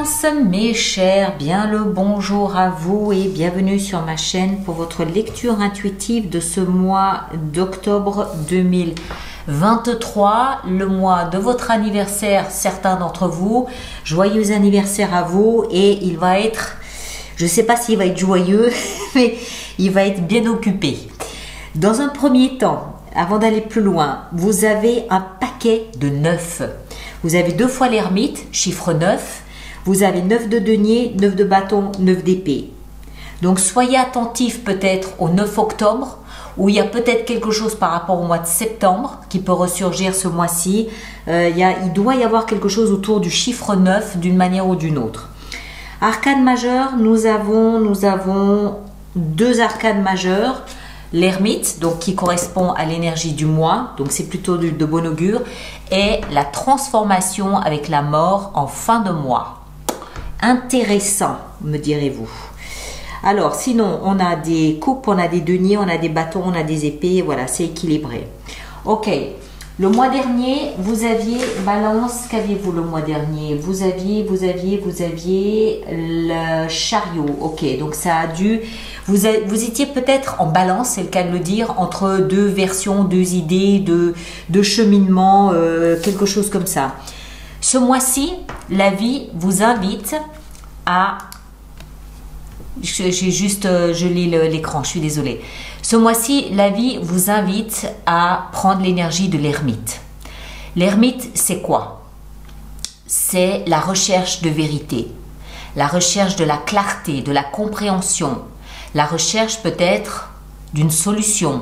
Balance, mes chers, bien le bonjour à vous et bienvenue sur ma chaîne pour votre lecture intuitive de ce mois d'octobre 2023, le mois de votre anniversaire, certains d'entre vous. Joyeux anniversaire à vous et il va être, je ne sais pas s'il va être joyeux, mais il va être bien occupé. Dans un premier temps, avant d'aller plus loin, vous avez un paquet de 9. Vous avez 2 fois l'ermite, chiffre 9. Vous avez 9 de denier, 9 de bâton, 9 d'épée. Donc soyez attentifs peut-être au 9 octobre, où il y a peut-être quelque chose par rapport au mois de septembre qui peut ressurgir ce mois-ci. Il doit y avoir quelque chose autour du chiffre 9 d'une manière ou d'une autre. Arcane majeur, nous avons 2 arcanes majeures. L'ermite, donc qui correspond à l'énergie du mois, donc c'est plutôt de bon augure, et la transformation avec la mort en fin de mois. Intéressant, me direz-vous. Alors, sinon, on a des coupes, on a des deniers, on a des bâtons, on a des épées, voilà, c'est équilibré. Ok, le mois dernier, vous aviez, Balance, qu'aviez-vous le mois dernier? Vous aviez le chariot, ok, donc ça a dû, vous étiez peut-être en balance, c'est le cas de le dire, entre 2 versions, 2 idées, de cheminement, quelque chose comme ça. Ce mois-ci, la vie vous invite à... je lis l'écran, je suis désolée. Ce mois-ci, la vie vous invite à prendre l'énergie de l'ermite. L'ermite, c'est quoi? C'est la recherche de vérité, la recherche de la clarté, de la compréhension, la recherche peut-être d'une solution.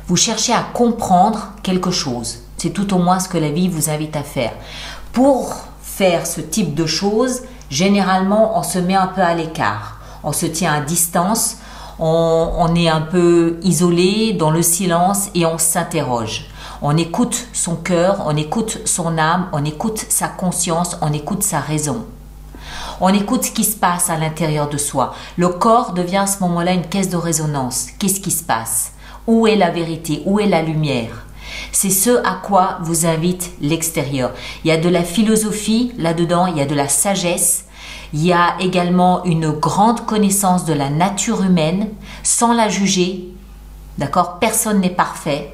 Vous cherchez à comprendre quelque chose. C'est tout au moins ce que la vie vous invite à faire. Pour faire ce type de choses, généralement, on se met un peu à l'écart. On se tient à distance, on est un peu isolé dans le silence et on s'interroge. On écoute son cœur, on écoute son âme, on écoute sa conscience, on écoute sa raison. On écoute ce qui se passe à l'intérieur de soi. Le corps devient à ce moment-là une caisse de résonance. Qu'est-ce qui se passe? Où est la vérité? Où est la lumière? C'est ce à quoi vous invite l'extérieur. Il y a de la philosophie là-dedans, il y a de la sagesse. Il y a également une grande connaissance de la nature humaine sans la juger. D'accord? Personne n'est parfait.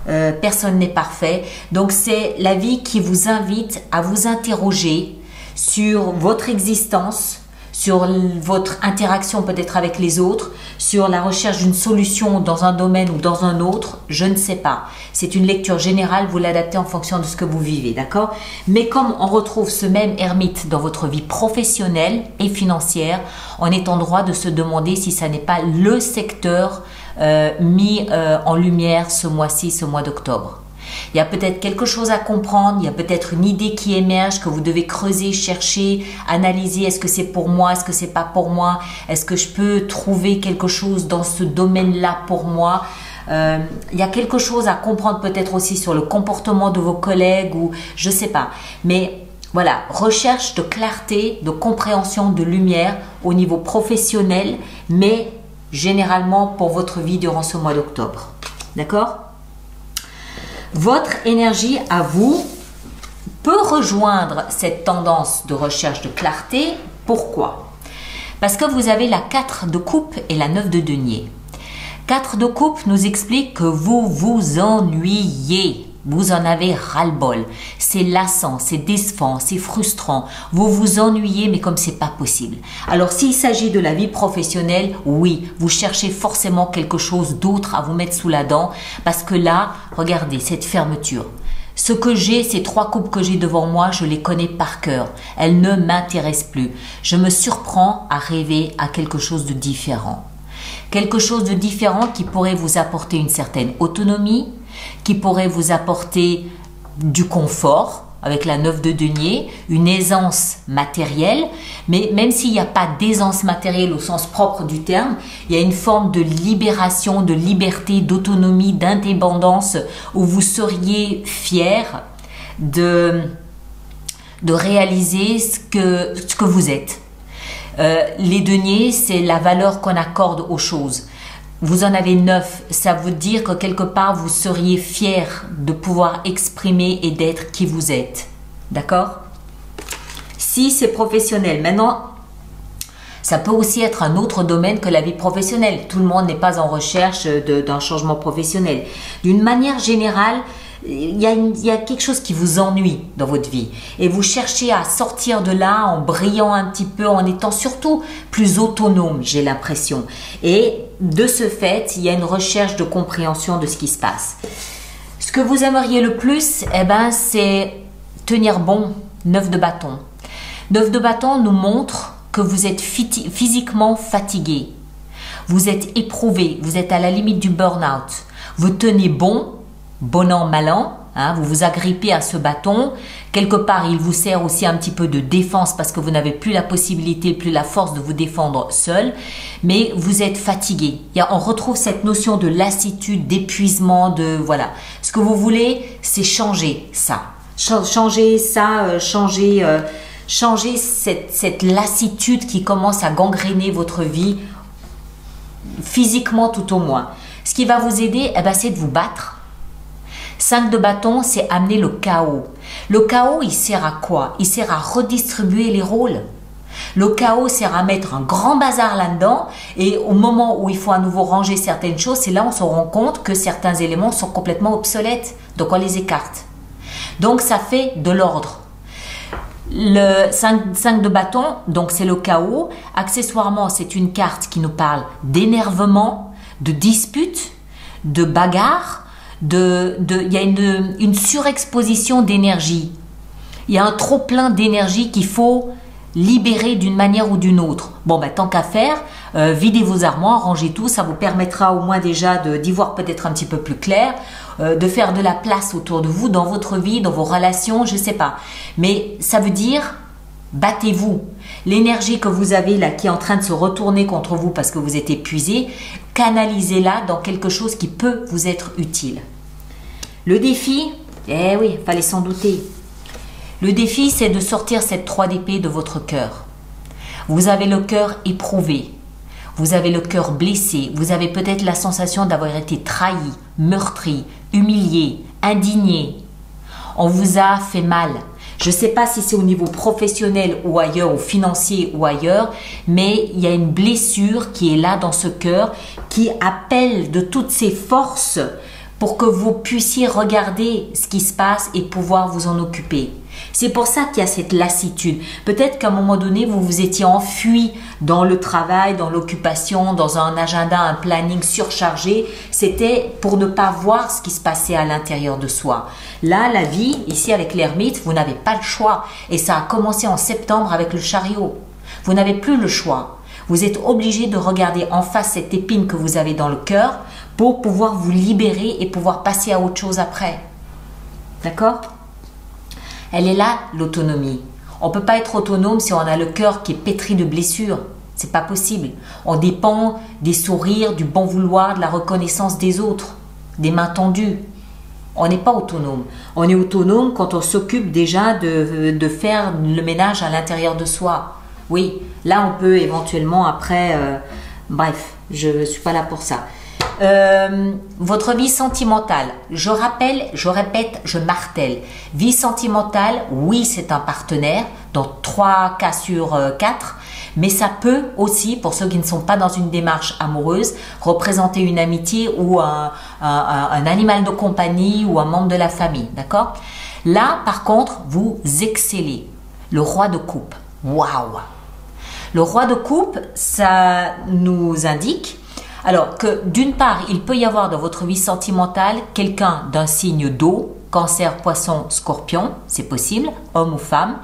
Personne n'est parfait. Donc c'est la vie qui vous invite à vous interroger sur votre existence, sur votre interaction peut-être avec les autres, sur la recherche d'une solution dans un domaine ou dans un autre, je ne sais pas. C'est une lecture générale, vous l'adaptez en fonction de ce que vous vivez, d'accord? Mais comme on retrouve ce même ermite dans votre vie professionnelle et financière, on est en droit de se demander si ça n'est pas le secteur mis en lumière ce mois-ci, ce mois d'octobre. Il y a peut-être quelque chose à comprendre, il y a peut-être une idée qui émerge que vous devez creuser, chercher, analyser. Est-ce que c'est pour moi? Est-ce que c'est pas pour moi? Est-ce que je peux trouver quelque chose dans ce domaine-là pour moi? Il y a quelque chose à comprendre peut-être aussi sur le comportement de vos collègues ou je sais pas. Mais voilà, recherche de clarté, de compréhension, de lumière au niveau professionnel, mais généralement pour votre vie durant ce mois d'octobre. D'accord? Votre énergie à vous peut rejoindre cette tendance de recherche de clarté. Pourquoi? Parce que vous avez la 4 de coupe et la 9 de denier. 4 de coupe nous explique que vous vous ennuyez. Vous en avez ras-le-bol. C'est lassant, c'est décevant, c'est frustrant. Vous vous ennuyez, mais comme c'est pas possible. Alors, s'il s'agit de la vie professionnelle, oui, vous cherchez forcément quelque chose d'autre à vous mettre sous la dent. Parce que là, regardez, cette fermeture. Ce que j'ai, ces 3 coupes que j'ai devant moi, je les connais par cœur. Elles ne m'intéressent plus. Je me surprends à rêver à quelque chose de différent. Quelque chose de différent qui pourrait vous apporter une certaine autonomie, qui pourrait vous apporter du confort avec la 9 de denier, une aisance matérielle, mais même s'il n'y a pas d'aisance matérielle au sens propre du terme, il y a une forme de libération, de liberté, d'autonomie, d'indépendance où vous seriez fier de réaliser ce que vous êtes. Les deniers, c'est la valeur qu'on accorde aux choses. Vous en avez 9, ça veut dire que quelque part vous seriez fier de pouvoir exprimer et d'être qui vous êtes. D'accord? si c'est professionnel. Maintenant, ça peut aussi être un autre domaine que la vie professionnelle. Tout le monde n'est pas en recherche d'un changement professionnel. D'une manière générale, il y a quelque chose qui vous ennuie dans votre vie et vous cherchez à sortir de là en brillant un petit peu, en étant surtout plus autonome, j'ai l'impression. Et de ce fait, il y a une recherche de compréhension de ce qui se passe. Ce que vous aimeriez le plus, eh ben, c'est tenir bon. 9 de bâton. 9 de bâton nous montre que vous êtes physiquement fatigué. Vous êtes éprouvé, vous êtes à la limite du burn-out. Vous tenez bon, bon an, mal an, hein, vous vous agrippez à ce bâton. Quelque part, il vous sert aussi un petit peu de défense parce que vous n'avez plus la possibilité, plus la force de vous défendre seul. Mais vous êtes fatigué. On retrouve cette notion de lassitude, d'épuisement, de voilà. Ce que vous voulez, c'est changer ça. Changer ça, changer cette lassitude qui commence à gangréner votre vie, physiquement tout au moins. Ce qui va vous aider, eh ben, c'est de vous battre. 5 de bâton, c'est amener le chaos. Le chaos, il sert à quoi? Il sert à redistribuer les rôles. Le chaos sert à mettre un grand bazar là-dedans et au moment où il faut à nouveau ranger certaines choses, c'est là où on se rend compte que certains éléments sont complètement obsolètes. Donc on les écarte. Donc ça fait de l'ordre. Le 5 de bâton, donc c'est le chaos. Accessoirement, c'est une carte qui nous parle d'énervement, de dispute, de bagarre, il y a une surexposition d'énergie. Il y a un trop plein d'énergie qu'il faut libérer d'une manière ou d'une autre. Bon, ben, tant qu'à faire, videz vos armoires, rangez tout, ça vous permettra au moins déjà d'y voir peut-être un petit peu plus clair, de faire de la place autour de vous, dans votre vie, dans vos relations, je ne sais pas. Mais ça veut dire, battez-vous. L'énergie que vous avez là, qui est en train de se retourner contre vous parce que vous êtes épuisé, canalisez-la dans quelque chose qui peut vous être utile. Le défi, eh oui, il fallait s'en douter. Le défi, c'est de sortir cette 3 d'épée de votre cœur. Vous avez le cœur éprouvé. Vous avez le cœur blessé. Vous avez peut-être la sensation d'avoir été trahi, meurtri, humilié, indigné. On vous a fait mal. Je ne sais pas si c'est au niveau professionnel ou ailleurs, ou financier ou ailleurs, mais il y a une blessure qui est là dans ce cœur, qui appelle de toutes ses forces pour que vous puissiez regarder ce qui se passe et pouvoir vous en occuper. C'est pour ça qu'il y a cette lassitude. Peut-être qu'à un moment donné, vous vous étiez enfui dans le travail, dans l'occupation, dans un agenda, un planning surchargé. C'était pour ne pas voir ce qui se passait à l'intérieur de soi. Là, la vie, ici avec l'ermite, vous n'avez pas le choix. Et ça a commencé en septembre avec le chariot. Vous n'avez plus le choix. Vous êtes obligé de regarder en face cette épine que vous avez dans le cœur pour pouvoir vous libérer et pouvoir passer à autre chose après. D'accord ? Elle est là, l'autonomie. On ne peut pas être autonome si on a le cœur qui est pétri de blessures. C'est pas possible. On dépend des sourires, du bon vouloir, de la reconnaissance des autres, des mains tendues. On n'est pas autonome. On est autonome quand on s'occupe déjà de faire le ménage à l'intérieur de soi. Oui, là on peut éventuellement après... bref, je ne suis pas là pour ça. Votre vie sentimentale, je rappelle, je répète, je martèle. Vie sentimentale, oui, c'est un partenaire, dans 3 cas sur 4, mais ça peut aussi, pour ceux qui ne sont pas dans une démarche amoureuse, représenter une amitié ou un animal de compagnie ou un membre de la famille, d'accord? Là, par contre, vous excellez. Le roi de coupe, waouh! Le roi de coupe, ça nous indique alors que d'une part, il peut y avoir dans votre vie sentimentale quelqu'un d'un signe d'eau, Cancer, Poisson, Scorpion, c'est possible, homme ou femme.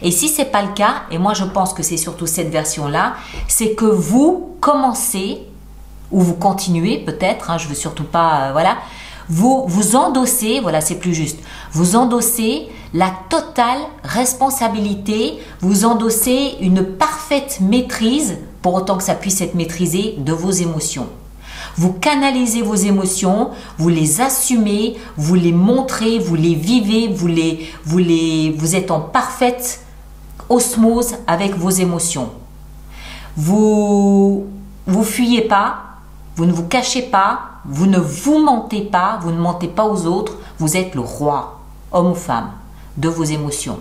Et si ce n'est pas le cas, et moi je pense que c'est surtout cette version-là, c'est que vous commencez, ou vous continuez peut-être, hein, je ne veux surtout pas, voilà, vous endossez, voilà c'est plus juste, vous endossez la totale responsabilité, vous endossez une parfaite maîtrise, pour autant que ça puisse être maîtrisé, de vos émotions. Vous canalisez vos émotions, vous les assumez, vous les montrez, vous les vivez, vous êtes en parfaite osmose avec vos émotions. Vous fuyez pas, vous ne vous cachez pas, vous ne vous mentez pas, vous ne mentez pas aux autres, vous êtes le roi, homme ou femme, de vos émotions.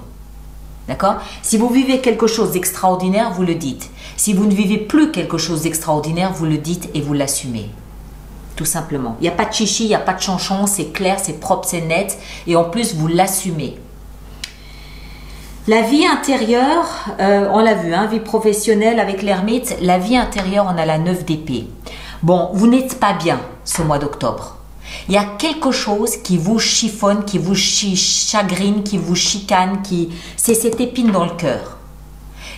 D'accord? Si vous vivez quelque chose d'extraordinaire, vous le dites. Si vous ne vivez plus quelque chose d'extraordinaire, vous le dites et vous l'assumez. Tout simplement. Il n'y a pas de chichi, il n'y a pas de chanchon, c'est clair, c'est propre, c'est net. Et en plus, vous l'assumez. La vie intérieure, on l'a vu, hein, vie professionnelle avec l'ermite. La vie intérieure, on a la 9 d'épée. Bon, vous n'êtes pas bien ce mois d'octobre. Il y a quelque chose qui vous chiffonne, qui vous chagrine, qui vous chicane, c'est cette épine dans le cœur.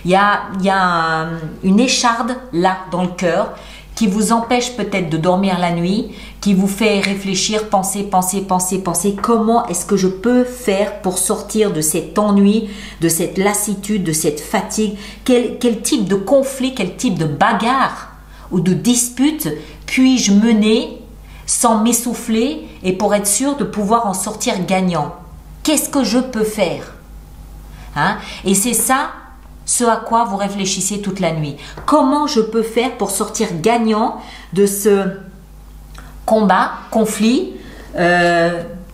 Il y a une écharde là dans le cœur qui vous empêche peut-être de dormir la nuit, qui vous fait réfléchir, penser. Comment est-ce que je peux faire pour sortir de cet ennui, de cette lassitude, de cette fatigue? Quel type de conflit, quel type de bagarre ou de dispute puis-je mener sans m'essouffler et pour être sûr de pouvoir en sortir gagnant? Qu'est-ce que je peux faire? Hein? Et c'est ça, ce à quoi vous réfléchissez toute la nuit. Comment je peux faire pour sortir gagnant de ce combat, conflit,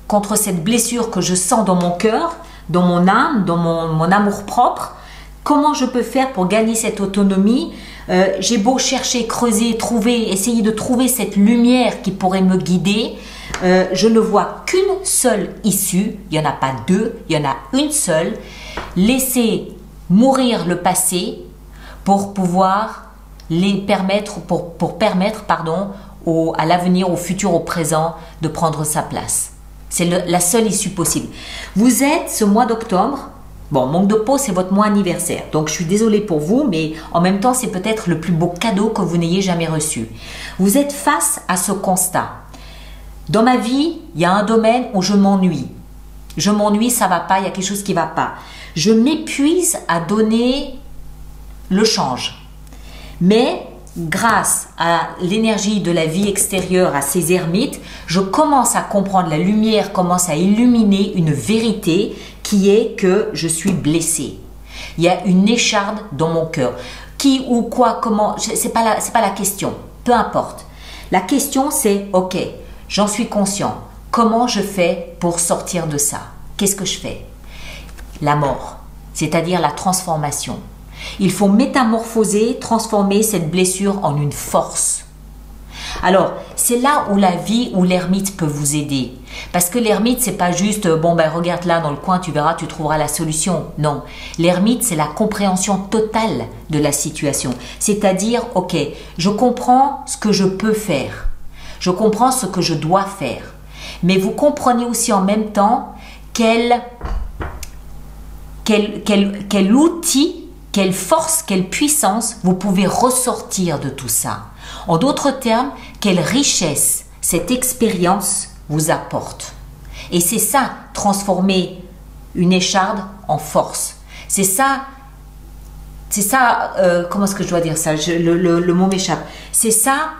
contre cette blessure que je sens dans mon cœur, dans mon âme, dans mon amour-propre? Comment je peux faire pour gagner cette autonomie? J'ai beau chercher, creuser, essayer de trouver cette lumière qui pourrait me guider. Je ne vois qu'une seule issue. Il n'y en a pas deux, il y en a une seule. Laisser mourir le passé pour pouvoir permettre à l'avenir, au futur, au présent de prendre sa place. C'est la seule issue possible. Vous êtes ce mois d'octobre. Bon, manque de peau, c'est votre mois anniversaire. Donc, je suis désolée pour vous, mais en même temps, c'est peut-être le plus beau cadeau que vous n'ayez jamais reçu. Vous êtes face à ce constat. Dans ma vie, il y a un domaine où je m'ennuie. Je m'ennuie, ça va pas, il y a quelque chose qui va pas. Je m'épuise à donner le change. Mais grâce à l'énergie de la vie extérieure, à ces ermites, je commence à comprendre, la lumière commence à illuminer une vérité qui est que je suis blessée. Il y a une écharde dans mon cœur. Qui ou quoi, comment, c'est pas la question. Peu importe. La question c'est, ok, j'en suis conscient. Comment je fais pour sortir de ça? Qu'est-ce que je fais? La mort, c'est-à-dire la transformation. Il faut métamorphoser, transformer cette blessure en une force. Alors, c'est là où la vie, où l'ermite peut vous aider. Parce que l'ermite, c'est pas juste, bon ben regarde là dans le coin, tu verras, tu trouveras la solution. Non, l'ermite, c'est la compréhension totale de la situation. C'est-à-dire, ok, je comprends ce que je peux faire. Je comprends ce que je dois faire. Mais vous comprenez aussi en même temps quel outil, quelle force, quelle puissance vous pouvez ressortir de tout ça. En d'autres termes, quelle richesse cette expérience vous apporte. Et c'est ça, transformer une écharde en force. C'est ça, comment est-ce que je dois dire ça? Le mot m'échappe. C'est ça,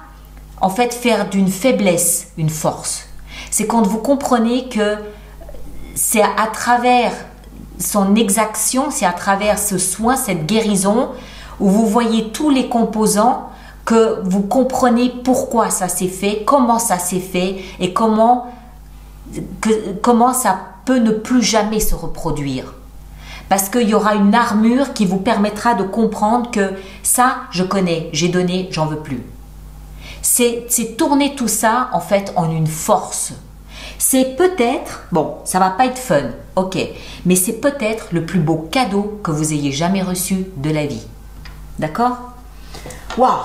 en fait, faire d'une faiblesse une force. C'est quand vous comprenez que c'est à travers son exaction, c'est à travers ce soin, cette guérison, où vous voyez tous les composants, que vous comprenez pourquoi ça s'est fait, comment ça s'est fait et comment ça peut ne plus jamais se reproduire. Parce qu'il y aura une armure qui vous permettra de comprendre que ça, je connais, j'ai donné, j'en veux plus. C'est tourner tout ça en fait en une force. C'est peut-être, bon, ça va pas être fun, ok, mais c'est peut-être le plus beau cadeau que vous ayez jamais reçu de la vie. D'accord? Waouh!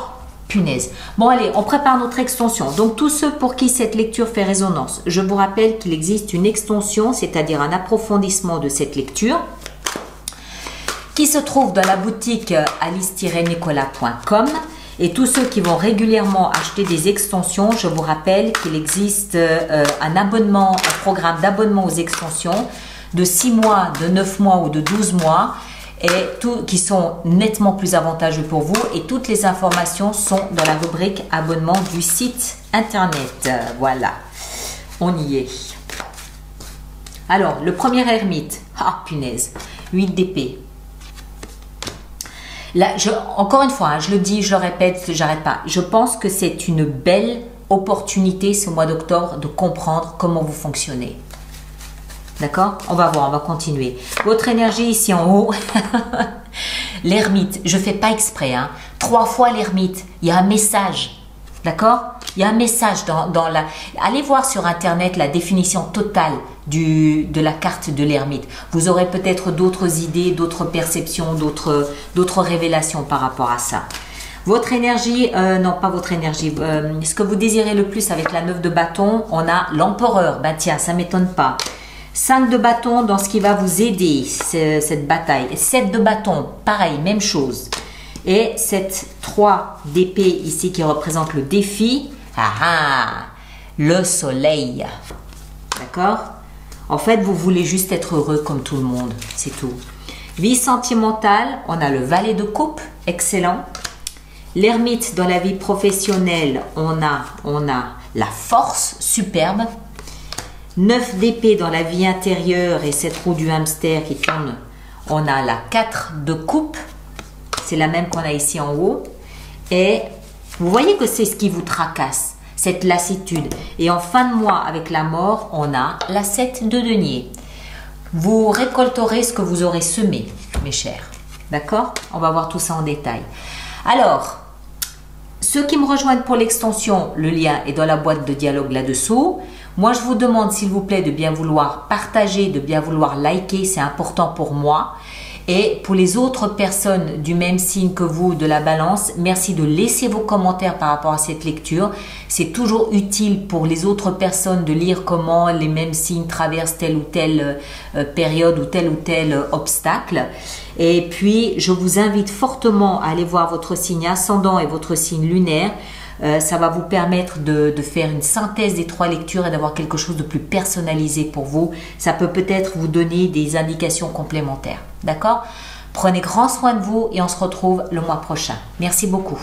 Punaise. Bon allez, on prépare notre extension. Donc tous ceux pour qui cette lecture fait résonance, je vous rappelle qu'il existe une extension, c'est-à-dire un approfondissement de cette lecture, qui se trouve dans la boutique alice-nicolas.com. Et tous ceux qui vont régulièrement acheter des extensions, je vous rappelle qu'il existe un abonnement, un programme d'abonnement aux extensions de 6 mois, de 9 mois ou de 12 mois, qui sont nettement plus avantageux pour vous, et toutes les informations sont dans la rubrique abonnement du site internet. Voilà, on y est. Alors, le premier ermite, ah punaise, 8 d'épée. Là, encore une fois, hein, je le dis, je le répète, j'arrête pas. Je pense que c'est une belle opportunité ce mois d'octobre de comprendre comment vous fonctionnez. D'accord? On va voir, on va continuer. Votre énergie ici en haut, l'ermite, je ne fais pas exprès, hein. 3 fois l'ermite, il y a un message. D'accord? Il y a un message dans la... Allez voir sur Internet la définition totale de la carte de l'ermite. Vous aurez peut-être d'autres idées, d'autres perceptions, d'autres révélations par rapport à ça. Votre énergie, non pas votre énergie, ce que vous désirez le plus avec la 9 de bâton, on a l'empereur. Ben tiens, ça ne m'étonne pas. 5 de bâton dans ce qui va vous aider, cette bataille. 7 de bâton, pareil, même chose. Et cette 3 d'épée ici qui représente le défi. Ah ah, le soleil. D'accord? En fait, vous voulez juste être heureux comme tout le monde, c'est tout. Vie sentimentale, on a le valet de coupe, excellent. L'ermite dans la vie professionnelle, on a la force, superbe. 9 d'épée dans la vie intérieure et cette roue du hamster qui tourne, on a la 4 de coupe. C'est la même qu'on a ici en haut. Et vous voyez que c'est ce qui vous tracasse, cette lassitude. Et en fin de mois, avec la mort, on a la 7 de denier. Vous récolterez ce que vous aurez semé, mes chers. D'accord? On va voir tout ça en détail. Alors, ceux qui me rejoignent pour l'extension, le lien est dans la boîte de dialogue là-dessous. Moi, je vous demande, s'il vous plaît, de bien vouloir partager, de bien vouloir liker. C'est important pour moi. Et pour les autres personnes du même signe que vous, de la balance, merci de laisser vos commentaires par rapport à cette lecture. C'est toujours utile pour les autres personnes de lire comment les mêmes signes traversent telle ou telle période ou tel obstacle. Et puis, je vous invite fortement à aller voir votre signe ascendant et votre signe lunaire. Ça va vous permettre de faire une synthèse des 3 lectures et d'avoir quelque chose de plus personnalisé pour vous. Ça peut peut-être vous donner des indications complémentaires. D'accord? Prenez grand soin de vous et on se retrouve le mois prochain. Merci beaucoup.